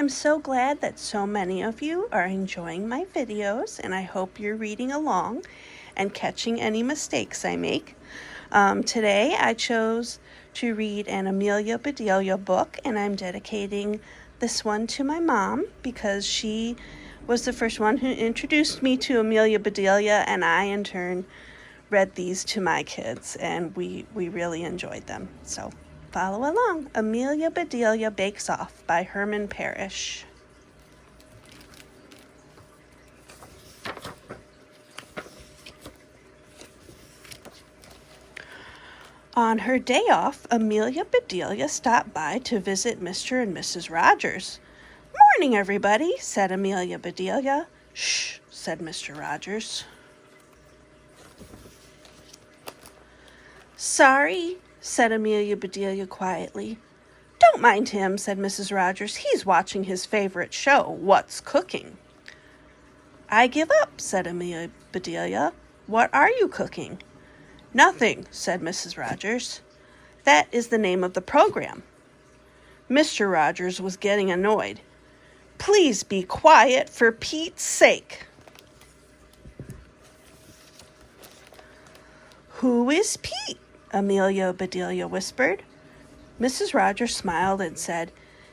I'm so glad that so many of you are enjoying my videos, and I hope you're reading along and catching any mistakes I make. Today I chose to read an Amelia Bedelia book, and I'm dedicating this one to my mom because she was the first one who introduced me to Amelia Bedelia, and I in turn read these to my kids, and we really enjoyed them. So follow along. Amelia Bedelia Bakes Off by Herman Parish. On her day off, Amelia Bedelia stopped by to visit Mr. and Mrs. Rogers. "Morning, everybody," said Amelia Bedelia. "Shh," said Mr. Rogers. "Sorry," said Amelia Bedelia quietly. "Don't mind him," said Mrs. Rogers. "He's watching his favorite show, What's Cooking." "I give up," said Amelia Bedelia. "What are you cooking?" "Nothing," said Mrs. Rogers. "That is the name of the program." Mr. Rogers was getting annoyed. "Please be quiet, for Pete's sake." "Who is Pete?" Amelia Bedelia whispered. Mrs. Rogers smiled and said,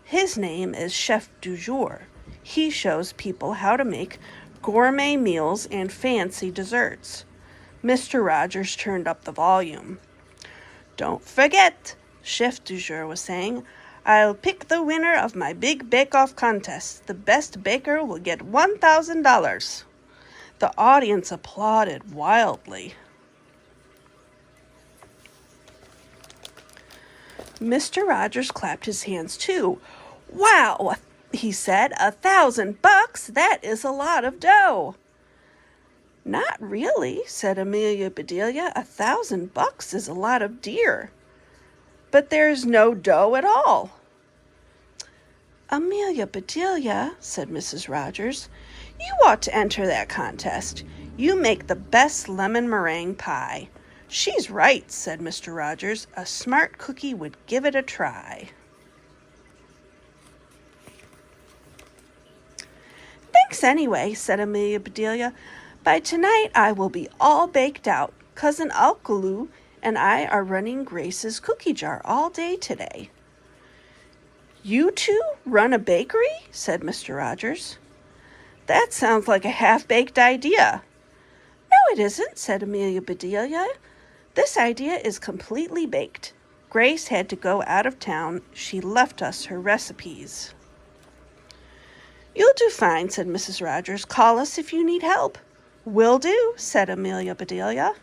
"His name is Chef du Jour. He shows people how to make gourmet meals and fancy desserts." Mr. Rogers turned up the volume. "Don't forget," Chef du Jour was saying, "I'll pick the winner of my big bake-off contest. The best baker will get $1,000. The audience applauded wildly. Mr. Rogers clapped his hands too. "Wow," he said, $1,000? That is a lot of dough." "Not really," said Amelia Bedelia. $1,000 is a lot of deer. "But there's no dough at all." "Amelia Bedelia," said Mrs. Rogers, "you ought to enter that contest. You make the best lemon meringue pie." "She's right," said Mr. Rogers. "A smart cookie would give it a try." "Thanks anyway," said Amelia Bedelia. "By tonight I will be all baked out. Cousin Alkaloo and I are running Grace's cookie jar all day today." "You two run a bakery?" said Mr. Rogers. "That sounds like a half-baked idea." "No, it isn't," said Amelia Bedelia. "This idea is completely baked. Grace had to go out of town. She left us her recipes." "You'll do fine," said Mrs. Rogers. "Call us if you need help." "Will do," said Amelia Bedelia.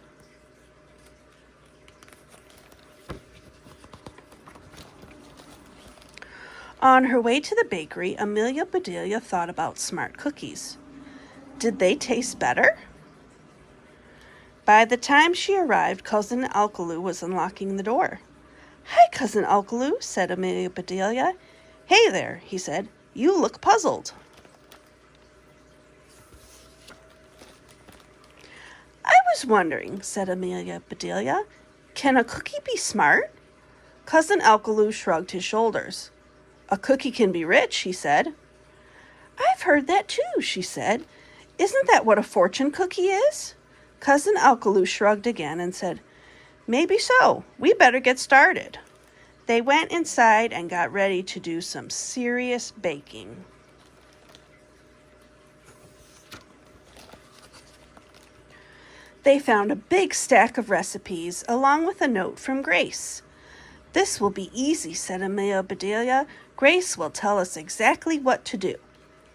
On her way to the bakery, Amelia Bedelia thought about smart cookies. Did they taste better? By the time she arrived, Cousin Alkaloo was unlocking the door. "Hi, Cousin Alkaloo," said Amelia Bedelia. "Hey there," he said. "You look puzzled." "I was wondering," said Amelia Bedelia, "can a cookie be smart?" Cousin Alkaloo shrugged his shoulders. "A cookie can be rich," he said. "I've heard that too," she said. "Isn't that what a fortune cookie is?" Cousin Alkaloo shrugged again and said, "Maybe so. We better get started." They went inside and got ready to do some serious baking. They found a big stack of recipes along with a note from Grace. "This will be easy," said Amelia Bedelia. "Grace will tell us exactly what to do."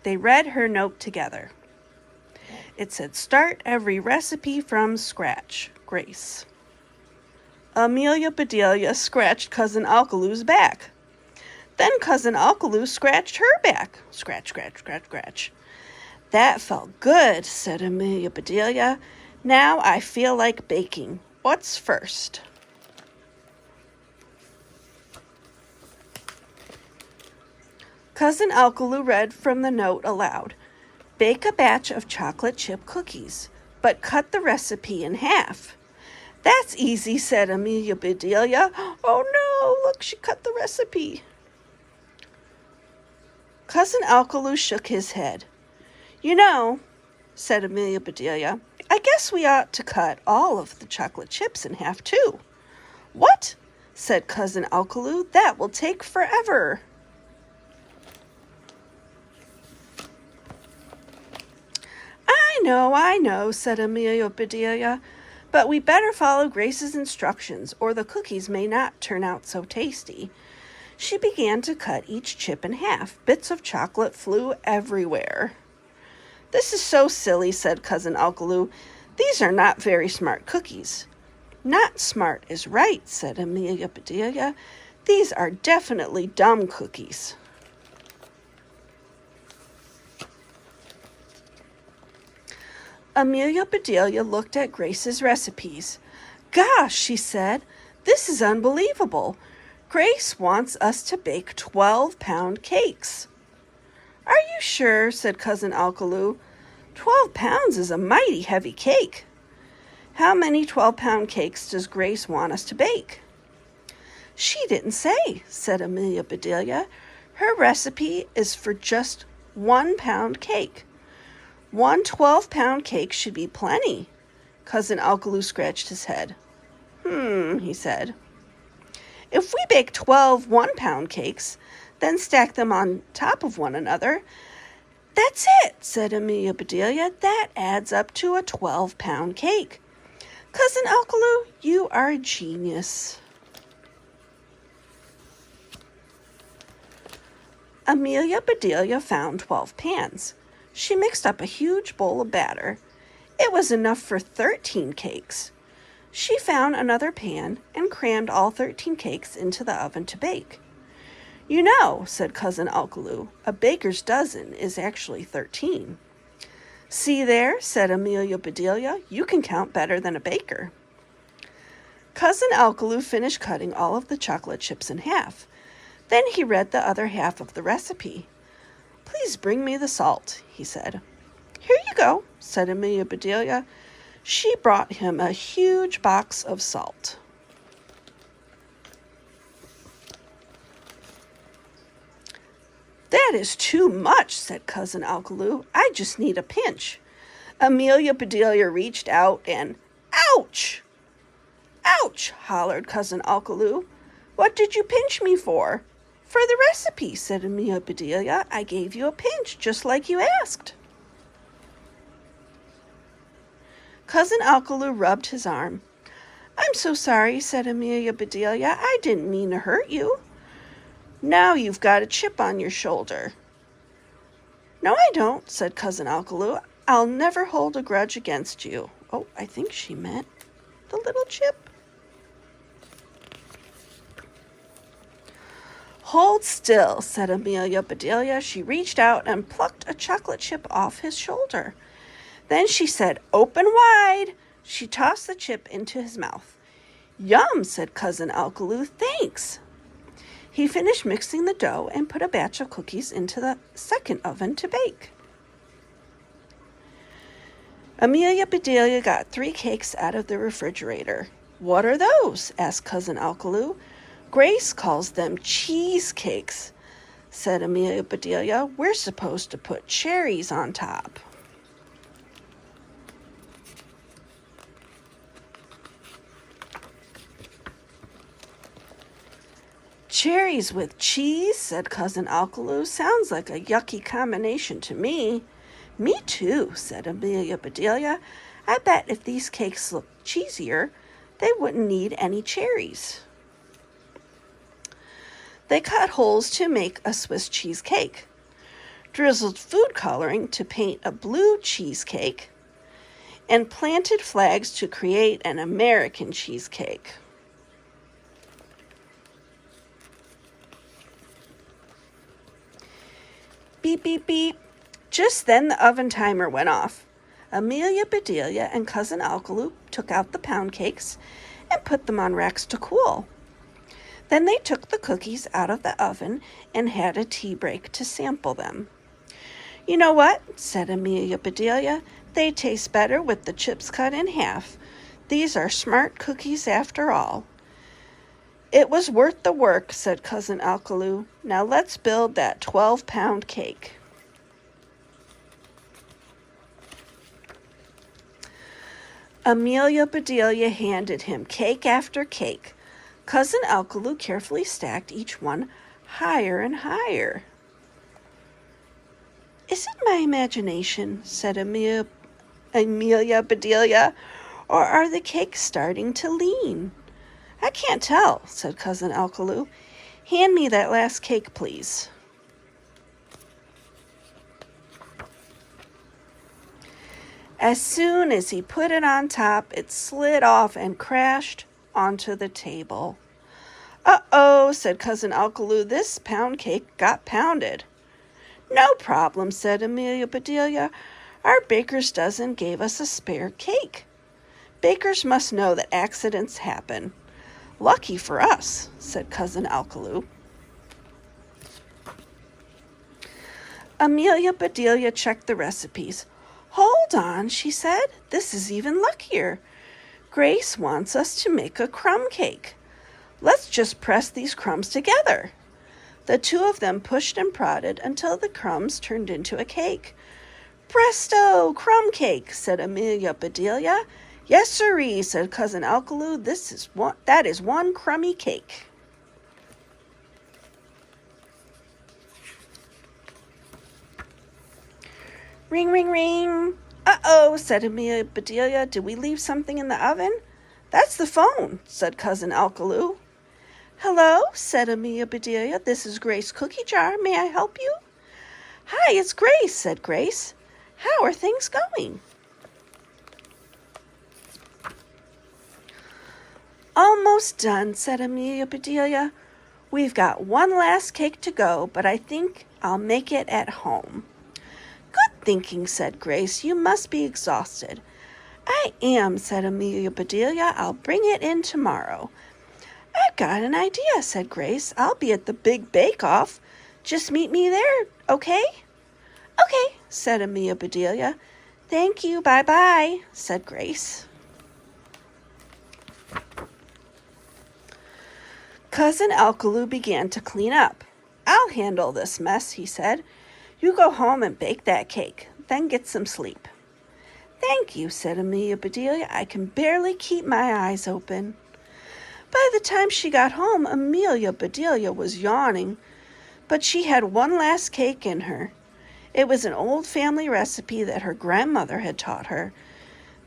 They read her note together. It said, "Start every recipe from scratch, Grace." Amelia Bedelia scratched Cousin Alkaloo's back. Then Cousin Alkaloo scratched her back. Scratch, scratch, scratch, scratch. "That felt good," said Amelia Bedelia. "Now I feel like baking. What's first?" Cousin Alkaloo read from the note aloud. "Bake a batch of chocolate chip cookies, but cut the recipe in half." "That's easy," said Amelia Bedelia. "Oh no, look, she cut the recipe." Cousin Alkaloo shook his head. You know, said Amelia Bedelia, I guess we ought to cut all of the chocolate chips in half too. What? Said Cousin Alkaloo. That will take forever. I know, said Amelia Bedelia, but we better follow Grace's instructions, or the cookies may not turn out so tasty. She began to cut each chip in half. Bits of chocolate flew everywhere. This is so silly, said Cousin Alkaloo. These are not very smart cookies. Not smart is right, said Amelia Bedelia. These are definitely dumb cookies. Amelia Bedelia looked at Grace's recipes. Gosh, she said, this is unbelievable. Grace wants us to bake 12-pound cakes. Are you sure? Said Cousin Alkaloo. 12 pounds is a mighty heavy cake. How many 12-pound cakes does Grace want us to bake? She didn't say, said Amelia Bedelia. Her recipe is for just 1-pound cake. One 12-pound cake should be plenty. Cousin Alkaloo scratched his head. He said. If we bake 12 1-pound cakes, then stack them on top of one another, that's it, said Amelia Bedelia. That adds up to a 12-pound cake. Cousin Alkaloo, you are a genius. Amelia Bedelia found 12 pans. She mixed up a huge bowl of batter. It was enough for 13 cakes. She found another pan and crammed all 13 cakes into the oven to bake. You know, said Cousin Alkaloo, a baker's dozen is actually 13. See there, said Amelia Bedelia, you can count better than a baker. Cousin Alkaloo finished cutting all of the chocolate chips in half. Then he read the other half of the recipe. Please bring me the salt, he said. Here you go, said Amelia Bedelia. She brought him a huge box of salt. That is too much, said Cousin Alkaloo. I just need a pinch. Amelia Bedelia reached out and, ouch! Ouch, hollered Cousin Alkaloo. What did you pinch me for? For the recipe, said Amelia Bedelia. I gave you a pinch, just like you asked. Cousin Alkaloo rubbed his arm. I'm so sorry, said Amelia Bedelia. I didn't mean to hurt you. Now you've got a chip on your shoulder. No, I don't, said Cousin Alkaloo. I'll never hold a grudge against you. Oh, I think she meant the little chip. Hold still, said Amelia Bedelia. She reached out and plucked a chocolate chip off his shoulder. Then she said, open wide. She tossed the chip into his mouth. Yum, said Cousin Alkaloo. Thanks. He finished mixing the dough and put a batch of cookies into the second oven to bake. Amelia Bedelia got 3 cakes out of the refrigerator. What are those? Asked Cousin Alkaloo. Grace calls them cheesecakes, said Amelia Bedelia. We're supposed to put cherries on top. Cherries with cheese, said Cousin Alkaloo. Sounds like a yucky combination to me. Me too, said Amelia Bedelia. I bet if these cakes looked cheesier, they wouldn't need any cherries. They cut holes to make a Swiss cheese cake, drizzled food coloring to paint a blue cheesecake, and planted flags to create an American cheesecake. Beep, beep, beep. Just then the oven timer went off. Amelia Bedelia and Cousin Alkaloo took out the pound cakes and put them on racks to cool. Then they took the cookies out of the oven and had a tea break to sample them. You know what? Said Amelia Bedelia. They taste better with the chips cut in half. These are smart cookies after all. It was worth the work, said Cousin Alkaloo. Now let's build that 12-pound cake. Amelia Bedelia handed him cake after cake. Cousin Alkaloo carefully stacked each one higher and higher. Is it my imagination, said Amelia Bedelia, or are the cakes starting to lean? I can't tell, said Cousin Alkaloo. Hand me that last cake, please. As soon as he put it on top, it slid off and crashed onto the table. Uh-oh, said Cousin Alkaloo, this pound cake got pounded. No problem, said Amelia Bedelia. Our baker's dozen gave us a spare cake. Bakers must know that accidents happen. Lucky for us, said Cousin Alkaloo. Amelia Bedelia checked the recipes. Hold on, she said. This is even luckier. Grace wants us to make a crumb cake. Let's just press these crumbs together. The two of them pushed and prodded until the crumbs turned into a cake. Presto, crumb cake, said Amelia Bedelia. Yes, sirree, said Cousin Alkaloo. That is one crummy cake. Ring, ring, ring. Uh-oh, said Amelia Bedelia. Did we leave something in the oven? That's the phone, said Cousin Alkaloo. Hello, said Amelia Bedelia. This is Grace Cookie Jar. May I help you? Hi, it's Grace, said Grace. How are things going? Almost done, said Amelia Bedelia. We've got one last cake to go, but I think I'll make it at home. Good thinking, said Grace. You must be exhausted. I am, said Amelia Bedelia. I'll bring it in tomorrow. I've got an idea, said Grace. I'll be at the big bake-off. Just meet me there, okay? Okay, said Amelia Bedelia. Thank you, bye-bye, said Grace. Cousin Alkaloo began to clean up. I'll handle this mess, he said. You go home and bake that cake, then get some sleep. Thank you, said Amelia Bedelia. I can barely keep my eyes open. By the time she got home, Amelia Bedelia was yawning, but she had one last cake in her. It was an old family recipe that her grandmother had taught her.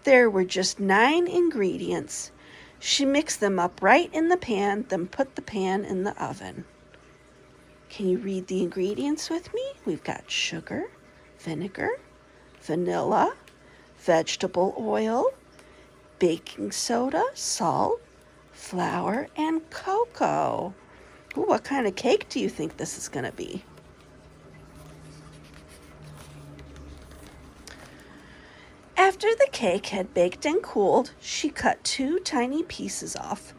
There were just 9 ingredients. She mixed them up right in the pan, then put the pan in the oven. Can you read the ingredients with me? We've got sugar, vinegar, vanilla, vegetable oil, baking soda, salt, flour, and cocoa. Ooh, what kind of cake do you think this is going to be? After the cake had baked and cooled, she cut 2 tiny pieces off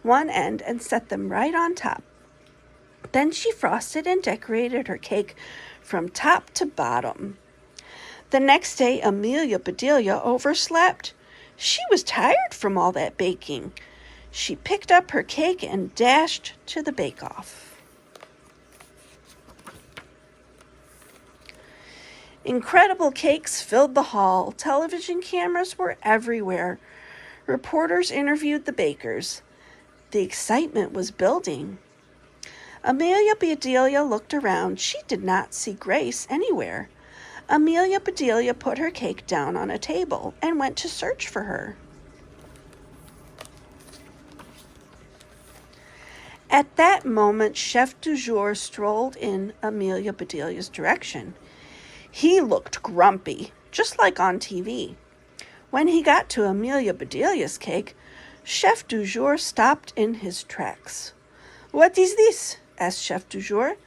one end and set them right on top. Then she frosted and decorated her cake from top to bottom. The next day, Amelia Bedelia overslept. She was tired from all that baking. She picked up her cake and dashed to the bake-off. Incredible cakes filled the hall. Television cameras were everywhere. Reporters interviewed the bakers. The excitement was building. Amelia Bedelia looked around. She did not see Grace anywhere. Amelia Bedelia put her cake down on a table and went to search for her. At that moment, Chef du Jour strolled in Amelia Bedelia's direction. He looked grumpy, just like on TV. When he got to Amelia Bedelia's cake, Chef du Jour stopped in his tracks. What is this? Asked Chef du Jour.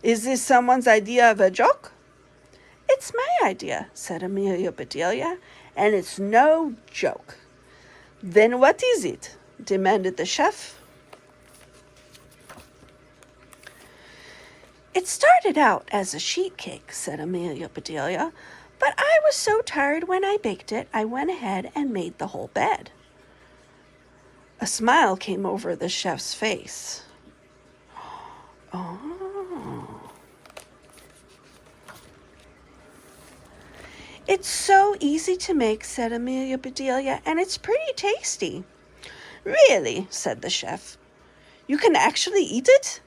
Is this someone's idea of a joke? It's my idea, said Amelia Bedelia, and it's no joke. Then what is it? Demanded the chef. It started out as a sheet cake, said Amelia Bedelia, but I was so tired when I baked it, I went ahead and made the whole bed. A smile came over the chef's face. Oh. It's so easy to make, said Amelia Bedelia, and it's pretty tasty. Really, said the chef. You can actually eat it?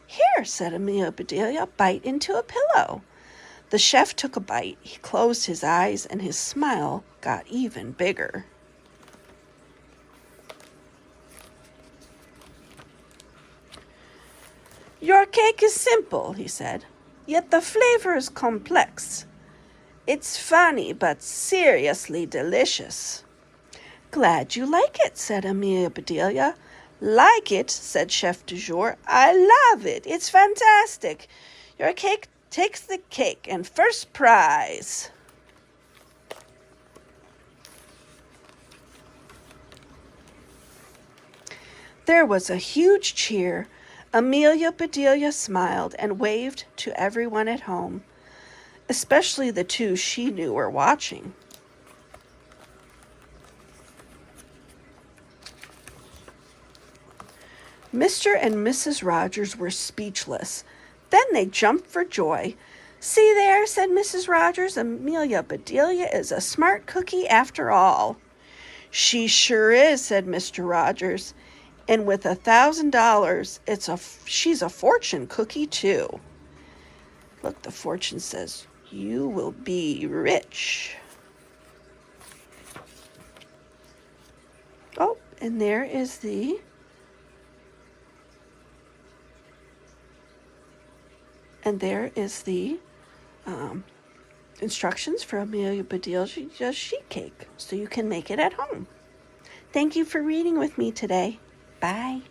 Here, said Amelia Bedelia, bite into a pillow. The chef took a bite. He closed his eyes, and his smile got even bigger. Your cake is simple, he said, yet the flavor is complex. It's funny, but seriously delicious. Glad you like it, said Amelia Bedelia. Like it, said Chef du Jour. I love it. It's fantastic. Your cake takes the cake and first prize. There was a huge cheer. Amelia Bedelia smiled and waved to everyone at home, especially the two she knew were watching. Mr. and Mrs. Rogers were speechless. Then they jumped for joy. See there, said Mrs. Rogers, Amelia Bedelia is a smart cookie after all. She sure is, said Mr. Rogers. And with $1,000, she's a fortune cookie too. Look, the fortune says, you will be rich. Oh, and there is the instructions for Amelia Bedelia's sheet cake, so you can make it at home. Thank you for reading with me today. Bye.